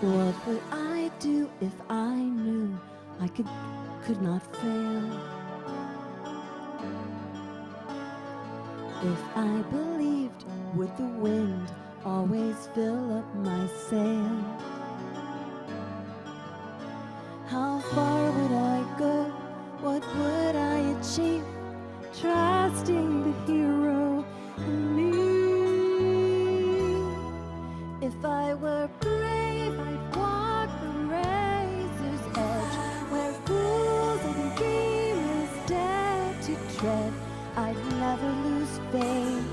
What would I do if I knew I could not fail? If I believed, would the wind always fill up my sail? How far would I go? What would I achieve? Trusting the hero in me. If I were brave, I'd walk the razor's edge, where fools and dreamers dare to tread. I'd never lose faith,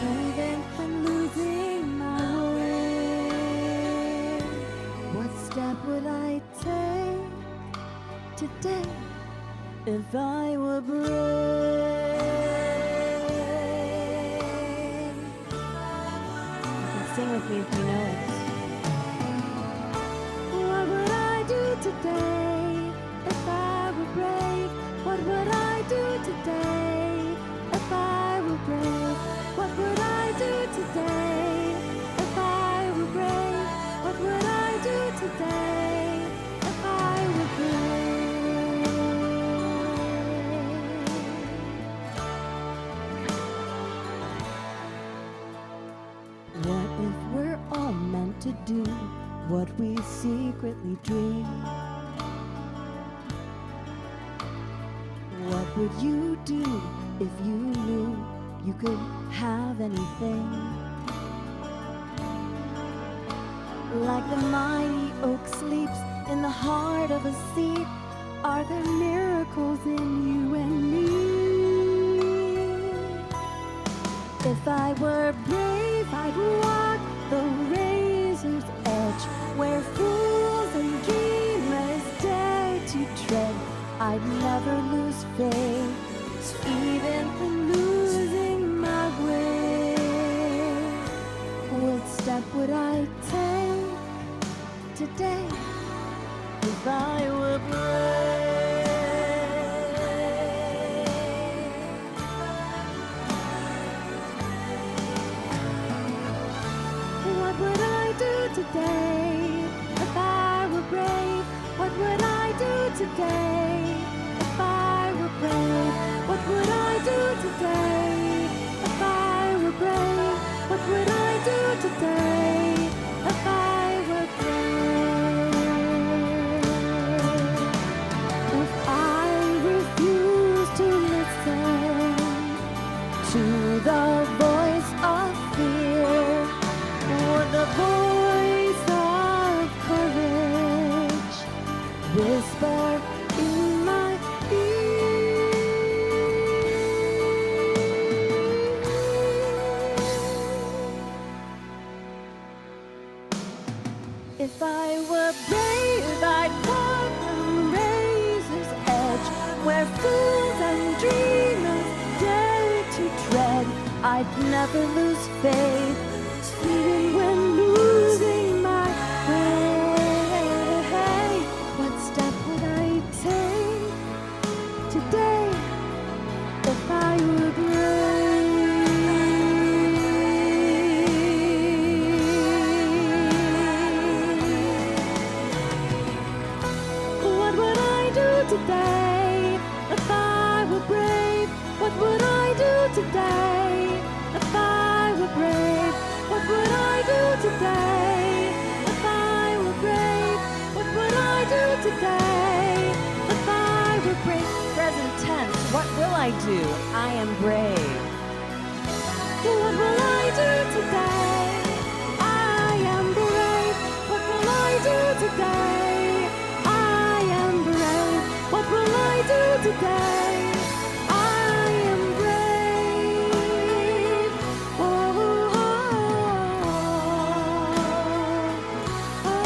even when losing my way. What step would I take today if I were brave? You can sing with me if you know it. What would I do today if I were brave? What would I do today if I were brave? What would I do today if I were brave? What would I do today if I were brave? What if we're all meant to do what we secretly dream? What would you do if you knew you could have anything? Like the mighty oak sleeps in the heart of a seed, are there miracles in you and me? If I were brave, I'd walk the razor's edge, where fools and dreamers dare to tread. I'd never lose faith, even when losing my way. What step would I take today if I were brave? What would I do today if I were brave? What would I do today if I were brave? What would I do today if I were brave? What would I do today if I were brave? If I refuse to listen to the voice of fear, or the voice of courage whisper in my ear, if I were brave, I'd walk the razor's edge, where fools and dreamers dare to tread. I'd never lose faith, even when losing my way. What step would I take today if I were brave? What would I do today if I were brave? What would I do today if I were brave? What would I do today if I were brave? What would I do today if I were brave? Present tense, what will I do? I am brave. What will I do today? I am brave. What will I do today? I am brave. What will I do today? I am brave. Oh, oh, oh, oh.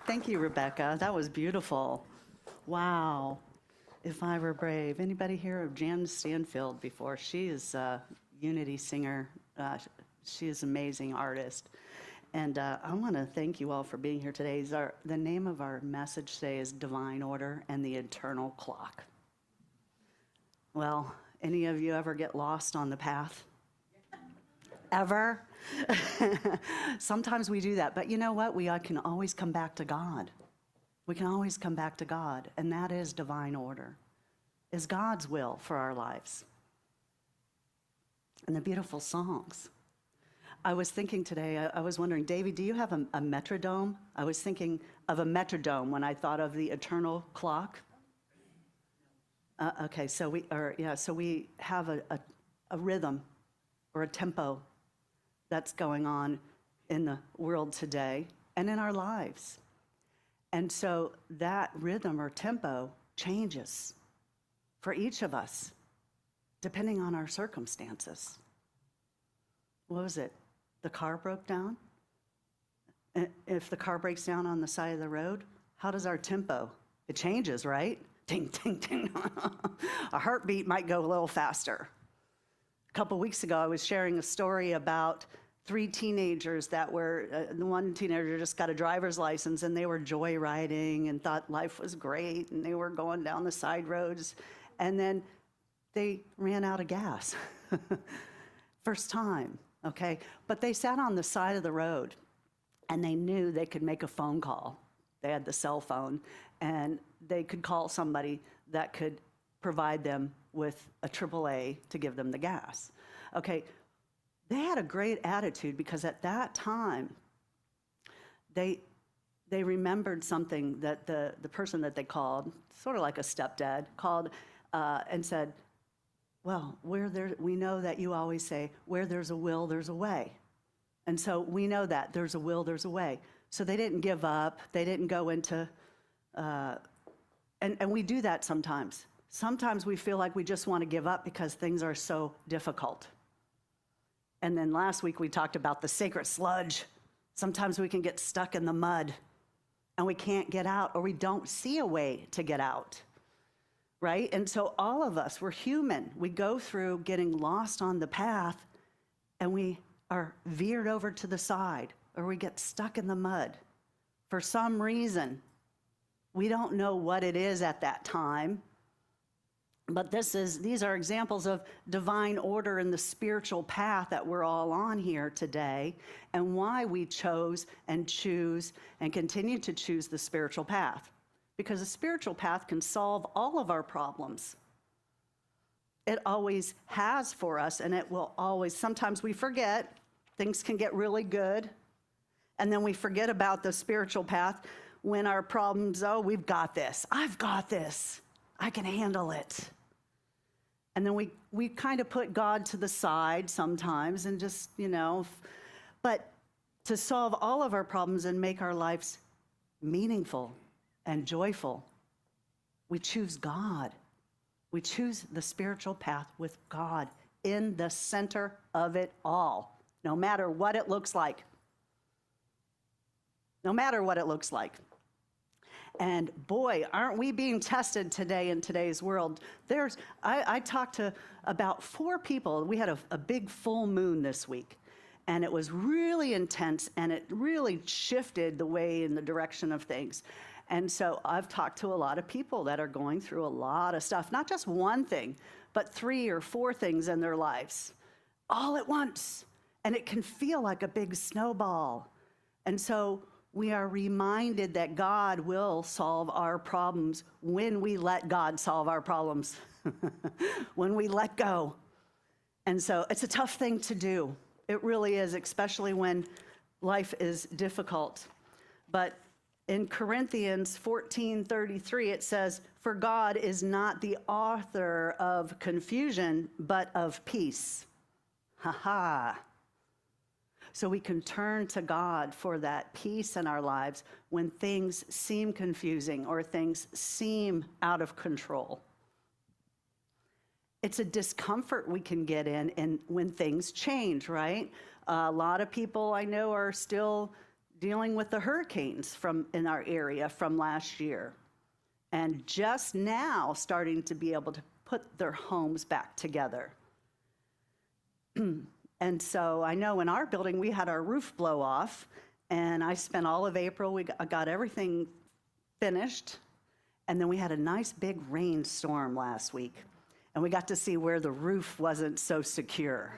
Thank you, Rebecca. That was beautiful. Wow. If I Were Brave. Anybody hear of Jan Stanfield before? She is a Unity singer. She is an amazing artist. And I want to thank you all for being here today. The name of our message today is Divine Order and the Eternal Clock. Well, any of you ever get lost on the path? Ever? Sometimes we do that, but you know what? We can always come back to God. We can always come back to God, and that is divine order, is God's will for our lives. And the beautiful songs. I was thinking today, I was wondering, Davey, do you have a metrodome? I was thinking of a metrodome when I thought of the eternal clock. Okay, so we have a rhythm or a tempo that's going on in the world today and in our lives. And so that rhythm or tempo changes for each of us, depending on our circumstances. What was it? The car broke down? If the car breaks down on the side of the road, how does our tempo? It changes, right? Ding, ding, ding. A heartbeat might go a little faster. A couple weeks ago, I was sharing a story about 3 teenagers that were, one teenager just got a driver's license and they were joyriding and thought life was great and they were going down the side roads and then they ran out of gas. First time, okay? But they sat on the side of the road and they knew they could make a phone call. They had the cell phone and they could call somebody that could provide them with a AAA to give them the gas. Okay, they had a great attitude because at that time, they remembered something that the person that they called, sort of like a stepdad, called and said, well, we know that you always say, where there's a will, there's a way. And so we know that there's a will, there's a way. So they didn't give up. They didn't go into, and we do that sometimes. Sometimes we feel like we just want to give up because things are so difficult. And then last week we talked about the sacred sludge. Sometimes we can get stuck in the mud and we can't get out or we don't see a way to get out, right? And so all of us, we're human. We go through getting lost on the path and we are veered over to the side or we get stuck in the mud for some reason. We don't know what it is at that time. But these are examples of divine order in the spiritual path that we're all on here today and why we chose and choose and continue to choose the spiritual path. Because the spiritual path can solve all of our problems. It always has for us and it will always, sometimes we forget, things can get really good and then we forget about the spiritual path when our problems, oh, we've got this, I've got this, I can handle it. And then we kind of put God to the side sometimes and just, but to solve all of our problems and make our lives meaningful and joyful, we choose God. We choose the spiritual path with God in the center of it all, no matter what it looks like. No matter what it looks like. And boy, aren't we being tested today in today's world. I talked to about 4 people. We had a big full moon this week, and it was really intense, and it really shifted the way in the direction of things. And so I've talked to a lot of people that are going through a lot of stuff, not just one thing, but 3 or 4 things in their lives, all at once. And it can feel like a big snowball. And so we are reminded that God will solve our problems when we let God solve our problems, when we let go. And so it's a tough thing to do. It really is, especially when life is difficult. But in Corinthians 14:33, it says, "For God is not the author of confusion, but of peace." Ha ha. So we can turn to God for that peace in our lives when things seem confusing or things seem out of control. It's a discomfort we can get in when things change, right? A lot of people I know are still dealing with the hurricanes in our area from last year, and just now starting to be able to put their homes back together. And so I know in our building, we had our roof blow off, and I spent all of April, I got everything finished, and then we had a nice big rainstorm last week. and we got to see where the roof wasn't so secure.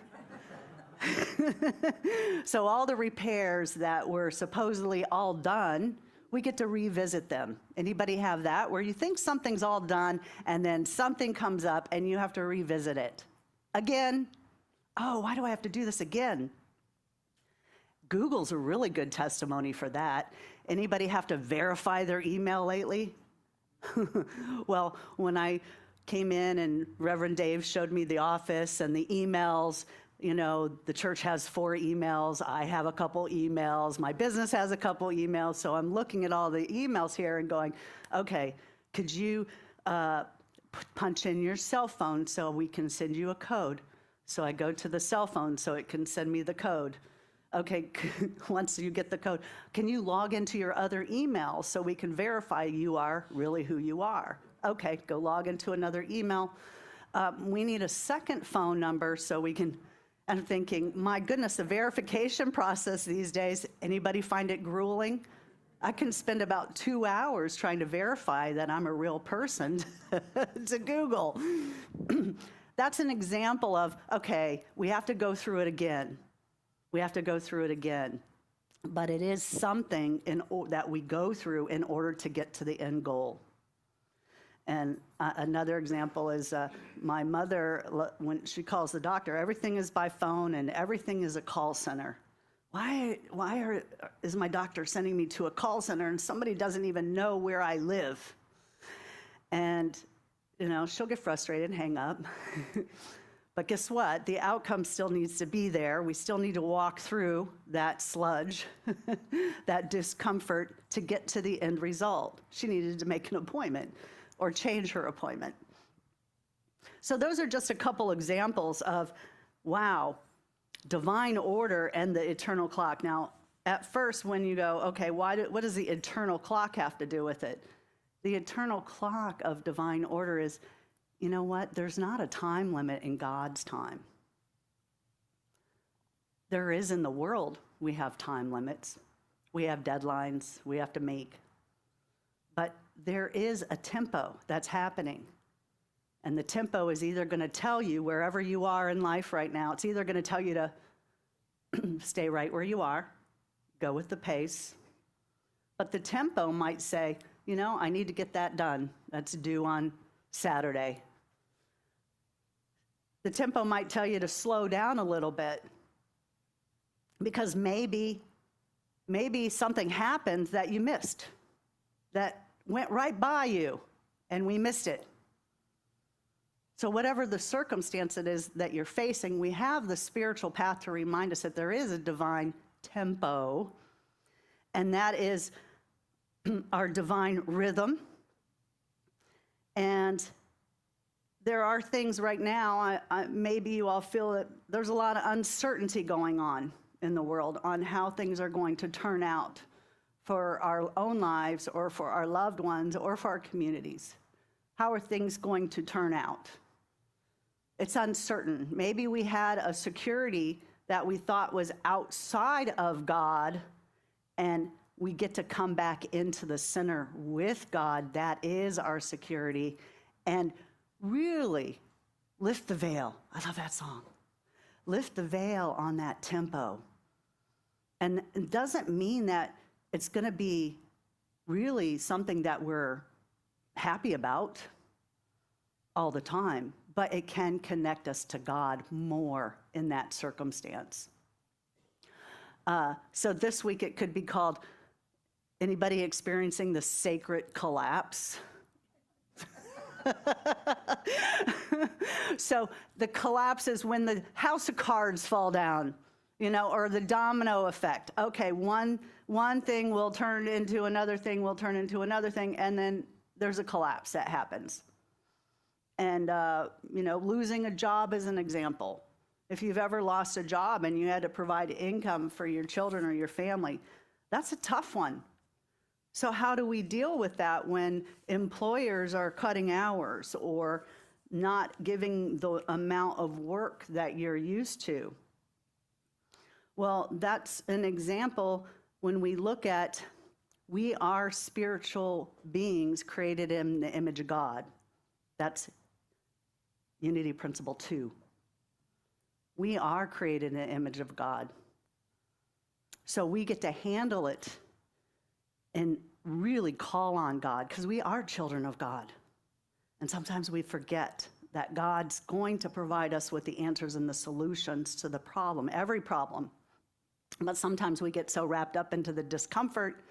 So all the repairs that were supposedly all done, we get to revisit them. Anybody have that, where you think something's all done and then something comes up and you have to revisit it again? Oh, why do I have to do this again? Google's a really good testimony for that. Anybody have to verify their email lately? Well, when I came in and Reverend Dave showed me the office and the emails, you know, the church has 4 emails, I have a couple emails, my business has a couple emails, so I'm looking at all the emails here and going, okay, could you punch in your cell phone so we can send you a code? So I go to the cell phone so it can send me the code. Okay, once you get the code, can you log into your other emails so we can verify you are really who you are? Okay, go log into another email. We need a second phone number so we can, I'm thinking, my goodness, the verification process these days, anybody find it grueling? I can spend about 2 hours trying to verify that I'm a real person to Google. That's an example of, okay, we have to go through it again. We have to go through it again. But it is something that we go through in order to get to the end goal. And another example is my mother, when she calls the doctor, everything is by phone and everything is a call center. Why is my doctor sending me to a call center and somebody doesn't even know where I live? And, you know, she'll get frustrated and hang up. But guess what? The outcome still needs to be there. We still need to walk through that sludge, that discomfort to get to the end result. She needed to make an appointment or change her appointment. So those are just a couple examples of, wow, divine order and the eternal clock. Now, at first when you go, okay, what does the eternal clock have to do with it? The eternal clock of divine order is, you know what? There's not a time limit in God's time. There is in the world. We have time limits. We have deadlines we have to make. But there is a tempo that's happening. And the tempo is either going to tell you, wherever you are in life right now, it's either going to tell you to stay right where you are, go with the pace. But the tempo might say, you know, I need to get that done. That's due on Saturday. The tempo might tell you to slow down a little bit because maybe something happened that you missed, that went right by you and we missed it. So whatever the circumstance it is that you're facing, we have the spiritual path to remind us that there is a divine tempo, and that is our divine rhythm. And there are things right now, maybe you all feel that there's a lot of uncertainty going on in the world on how things are going to turn out for our own lives or for our loved ones or for our communities. How are things going to turn out? It's uncertain. Maybe we had a security that we thought was outside of God, and we get to come back into the center with God. That is our security. And really lift the veil. I love that song. Lift the veil on that tempo. And it doesn't mean that it's going to be really something that we're happy about all the time, but it can connect us to God more in that circumstance. So this week it could be called, anybody experiencing the sacred collapse? So the collapse is when the house of cards fall down, you know, or the domino effect. Okay, one thing will turn into another thing, will turn into another thing, and then there's a collapse that happens. And, you know, losing a job is an example. If you've ever lost a job and you had to provide income for your children or your family, that's a tough one. So how do we deal with that when employers are cutting hours or not giving the amount of work that you're used to? Well, that's an example when we look at, we are spiritual beings created in the image of God. That's Unity Principle 2. We are created in the image of God. So we get to handle it and really call on God because we are children of God. And sometimes we forget that God's going to provide us with the answers and the solutions to the problem, every problem. But sometimes we get so wrapped up into the discomfort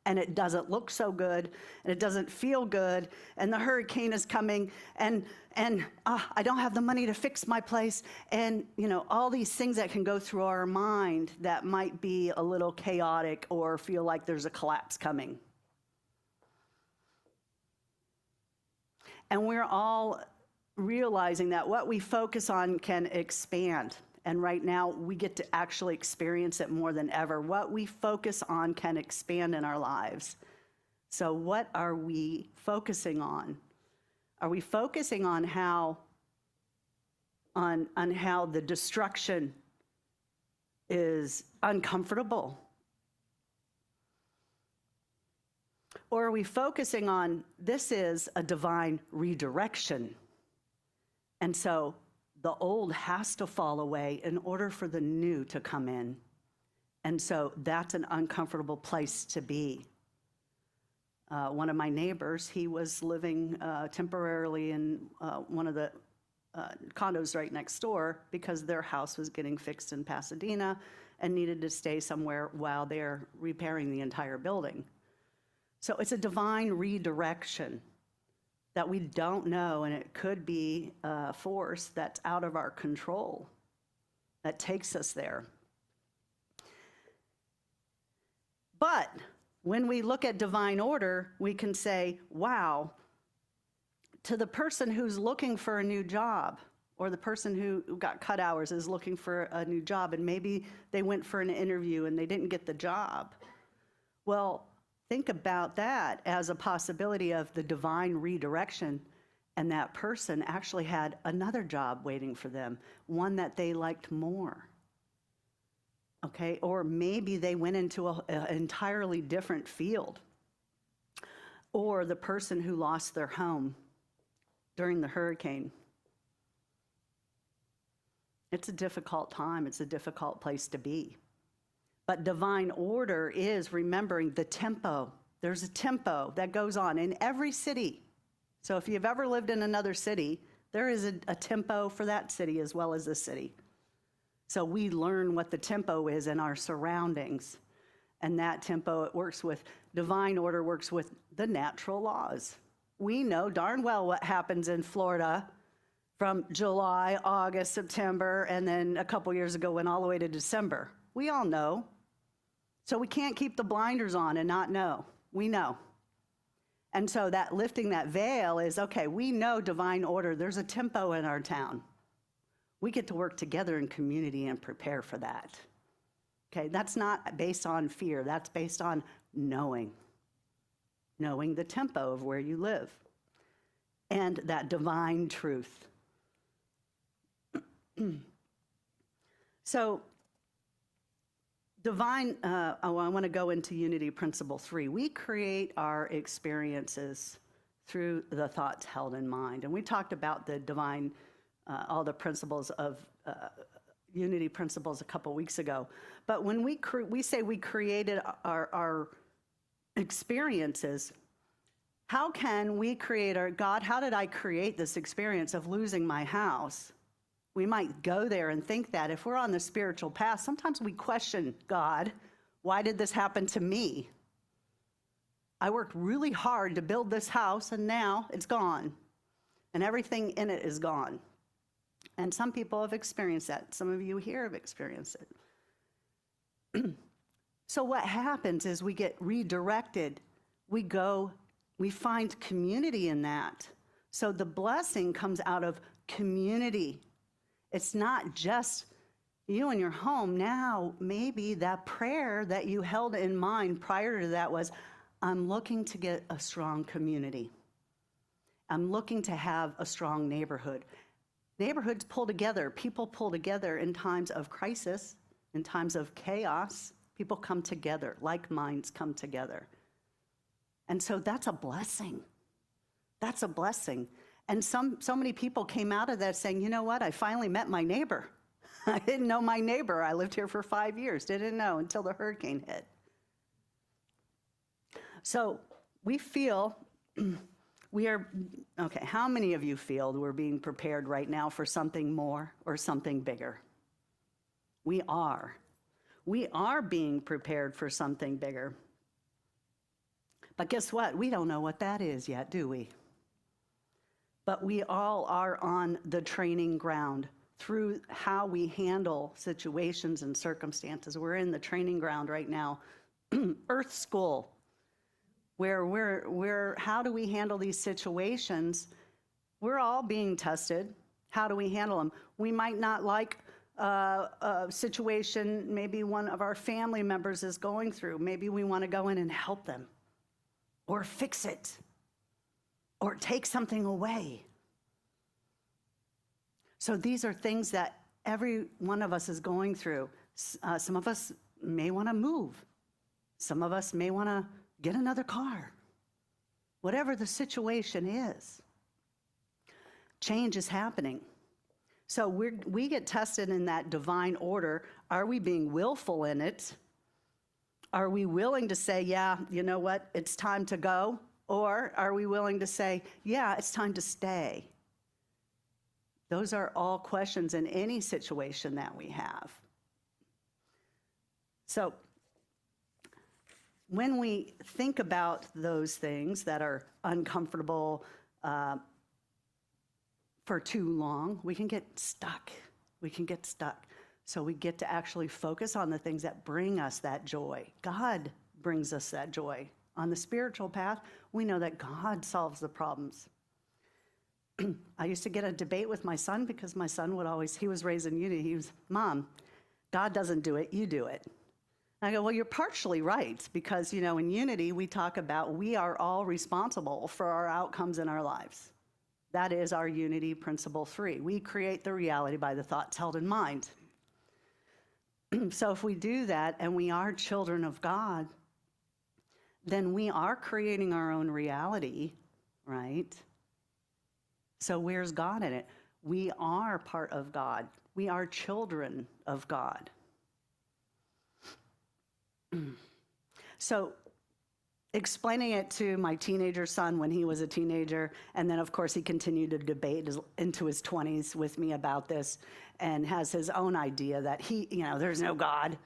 and it doesn't look so good and it doesn't feel good and the hurricane is coming and I don't have the money to fix my place and all these things that can go through our mind that might be a little chaotic or feel like there's a collapse coming. And we're all realizing that what we focus on can expand. And right now, we get to actually experience it more than ever. What we focus on can expand in our lives. So what are we focusing on? Are we focusing on how the destruction is uncomfortable? Or are we focusing on this is a divine redirection? And so the old has to fall away in order for the new to come in. And so that's an uncomfortable place to be. One of my neighbors, he was living temporarily in one of the condos right next door because their house was getting fixed in Pasadena and needed to stay somewhere while they're repairing the entire building. So it's a divine redirection that we don't know, and it could be a force that's out of our control that takes us there. But when we look at divine order, we can say, wow, to the person who's looking for a new job, or the person who got cut hours is looking for a new job, and maybe they went for an interview and they didn't get the job. Well, think about that as a possibility of the divine redirection, and that person actually had another job waiting for them, one that they liked more. Okay, or maybe they went into an entirely different field. Or the person who lost their home during the hurricane. It's a difficult time, it's a difficult place to be. But divine order is remembering the tempo. There's a tempo that goes on in every city. So if you've ever lived in another city, there is a tempo for that city as well as this city. So we learn what the tempo is in our surroundings. And that tempo, it works with, divine order works with the natural laws. We know darn well what happens in Florida from July, August, September, and then a couple years ago went all the way to December. We all know. So we can't keep the blinders on and not know. We know. And so that lifting that veil is, okay, we know divine order. There's a tempo in our town. We get to work together in community and prepare for that. Okay, that's not based on fear. That's based on knowing the tempo of where you live and that divine truth. So divine, I want to go into Unity Principle 3. We create our experiences through the thoughts held in mind. And we talked about the divine, all the principles of Unity Principles a couple weeks ago. But when we say we created our experiences, how can we create our, God, how did I create this experience of losing my house? We might go there and think that if we're on the spiritual path, sometimes we question God, why did this happen to me? I worked really hard to build this house and now it's gone and everything in it is gone. And some people have experienced that. Some of you here have experienced it. So what happens is we get redirected. We find community in that. So the blessing comes out of community. It's not just you and your home. Now, maybe that prayer that you held in mind prior to that was, I'm looking to get a strong community. I'm looking to have a strong neighborhood. Neighborhoods pull together. People pull together in times of crisis, in times of chaos. People come together. Like minds come together. And so that's a blessing. That's a blessing. And so many people came out of that saying, you know what, I finally met my neighbor. I didn't know my neighbor. I lived here for 5 years, didn't know until the hurricane hit. So we feel okay, how many of you feel we're being prepared right now for something more or something bigger? We are. We are being prepared for something bigger. But guess what? We don't know what that is yet, do we? But we all are on the training ground through how we handle situations and circumstances. We're in the training ground right now, Earth School, where we're how do we handle these situations? We're all being tested. How do we handle them? We might not like a situation maybe one of our family members is going through. Maybe we want to go in and help them or fix it or take something away. So these are things that every one of us is going through. Some of us may want to move. Some of us may want to get another car. Whatever the situation is, change is happening. So we get tested in that divine order. Are we being willful in it? Are we willing to say, yeah, you know what, it's time to go? Or are we willing to say, yeah, it's time to stay? Those are all questions in any situation that we have. So when we think about those things that are uncomfortable for too long, we can get stuck. We can get stuck. So we get to actually focus on the things that bring us that joy. God brings us that joy. On the spiritual path, we know that God solves the problems. I used to get a debate with my son because my son would always, he was raised in unity. He was, Mom, God doesn't do it, you do it. And I go, well, you're partially right because, you know, in unity, we talk about we are all responsible for our outcomes in our lives. That is our unity principle 3. We create the reality by the thoughts held in mind. So if we do that and we are children of God, then we are creating our own reality, right? So where's God in it? We are part of God. We are children of God. So explaining it to my teenager son when he was a teenager, and then of course he continued to debate into his 20s with me about this and has his own idea that there's no God.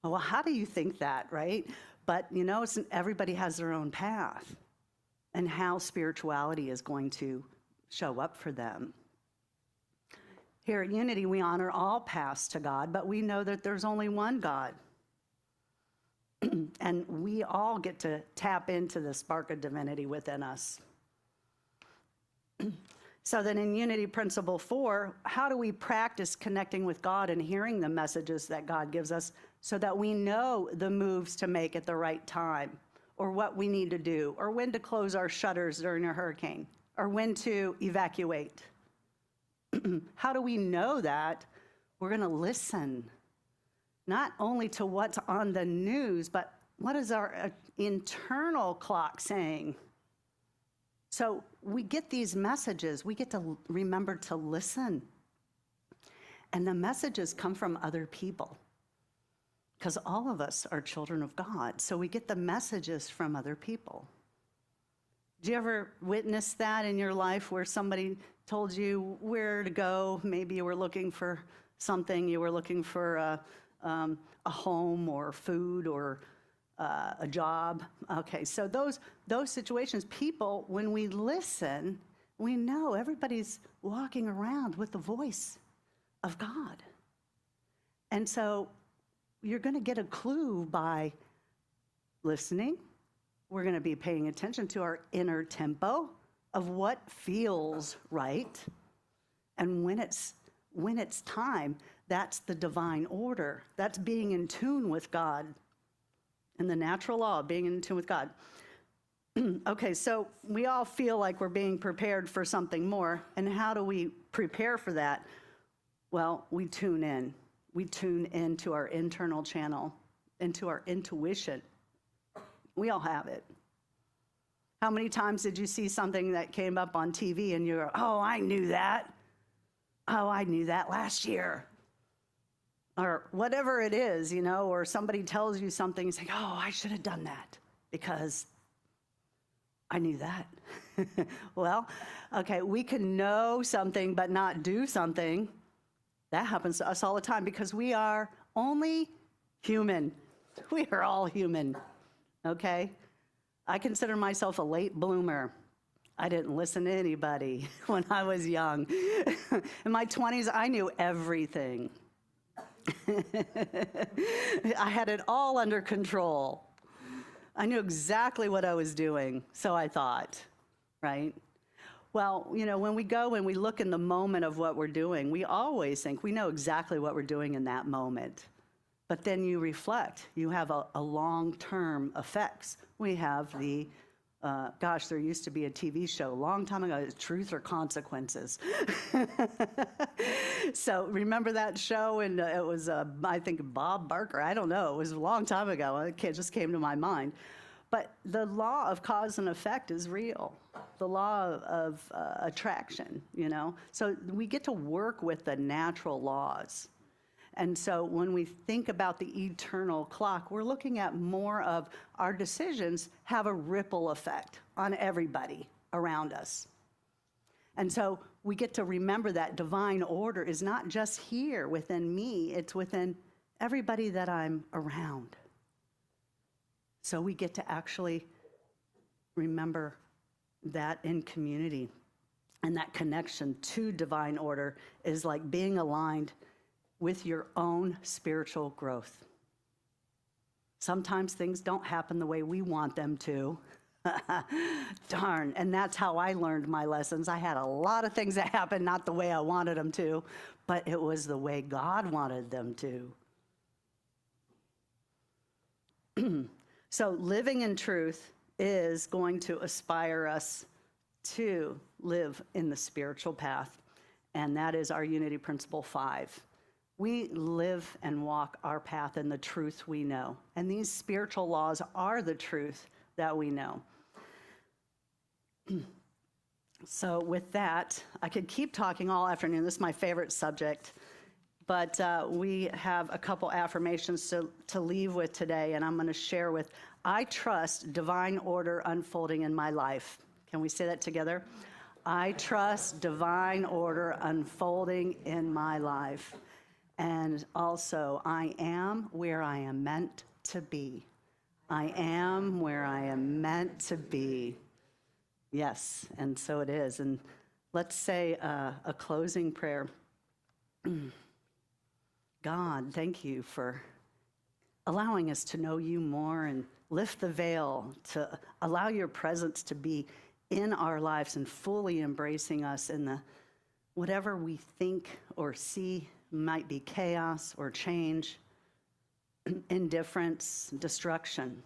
Well, how do you think that, right? But everybody has their own path and how spirituality is going to show up for them. Here at Unity, we honor all paths to God, but we know that there's only one God. And we all get to tap into the spark of divinity within us. So then in Unity Principle 4, how do we practice connecting with God and hearing the messages that God gives us so that we know the moves to make at the right time, or what we need to do, or when to close our shutters during a hurricane, or when to evacuate? How do we know that? We're going to listen. Not only to what's on the news, but what is our internal clock saying? So we get these messages. We get to remember to listen. And the messages come from other people because all of us are children of God. So we get the messages from other people. Do you ever witness that in your life where somebody told you where to go? Maybe you were looking for something. You were looking for a home or food or a job. Okay, so those situations, people, when we listen, we know everybody's walking around with the voice of God. And so you're going to get a clue by listening. We're going to be paying attention to our inner tempo of what feels right. And when it's time, that's the divine order. That's being in tune with God and the natural law of being in tune with God. Okay, so we all feel like we're being prepared for something more. And how do we prepare for that? Well, we tune in. We tune into our internal channel, into our intuition. We all have it. How many times did you see something that came up on TV and you're, oh, I knew that. Oh, I knew that last year. Or whatever it is, or somebody tells you something, you say, oh, I should have done that because I knew that. Well, okay, we can know something but not do something. That happens to us all the time because we are only human. We are all human, okay? I consider myself a late bloomer. I didn't listen to anybody when I was young. In my 20s, I knew everything. I had it all under control. I knew exactly what I was doing, so I thought, right? Well, when we go and we look in the moment of what we're doing, we always think we know exactly what we're doing in that moment. But then you reflect. You have a long-term effects. We have the, there used to be a TV show a long time ago, Truth or Consequences. So remember that show? And it was, I think, Bob Barker. I don't know. It was a long time ago. It just came to my mind. But the law of cause and effect is real. The law of attraction, So we get to work with the natural laws. And so when we think about the eternal clock, we're looking at more of our decisions have a ripple effect on everybody around us. And so we get to remember that divine order is not just here within me, it's within everybody that I'm around. So we get to actually remember that in community. And that connection to divine order is like being aligned with your own spiritual growth. Sometimes things don't happen the way we want them to. Darn, and that's how I learned my lessons. I had a lot of things that happened not the way I wanted them to, but it was the way God wanted them to. So living in truth is going to aspire us to live in the spiritual path, and that is our Unity Principle 5. We live and walk our path in the truth we know. And these spiritual laws are the truth that we know. So with that, I could keep talking all afternoon. This is my favorite subject. But we have a couple affirmations to leave with today, and I'm going to share with, I trust divine order unfolding in my life. Can we say that together? I trust divine order unfolding in my life. And also, I am where I am meant to be. I am where I am meant to be. Yes, and so it is. And let's say a closing prayer. God, thank you for allowing us to know you more and lift the veil, to allow your presence to be in our lives and fully embracing us in the whatever we think or see might be chaos or change, indifference, destruction.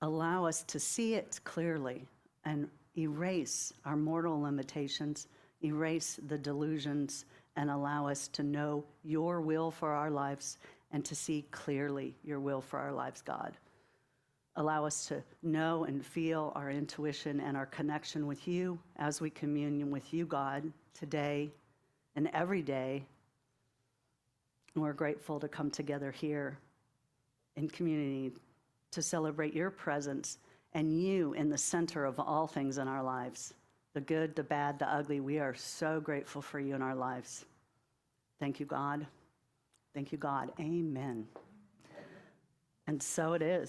Allow us to see it clearly and erase our mortal limitations, erase the delusions, and allow us to know your will for our lives and to see clearly your will for our lives, God. Allow us to know and feel our intuition and our connection with you as we commune with you, God, today and every day. And we're grateful to come together here in community to celebrate your presence and you in the center of all things in our lives. The good, the bad, the ugly. We are so grateful for you in our lives. Thank you, God. Thank you, God. Amen. And so it is.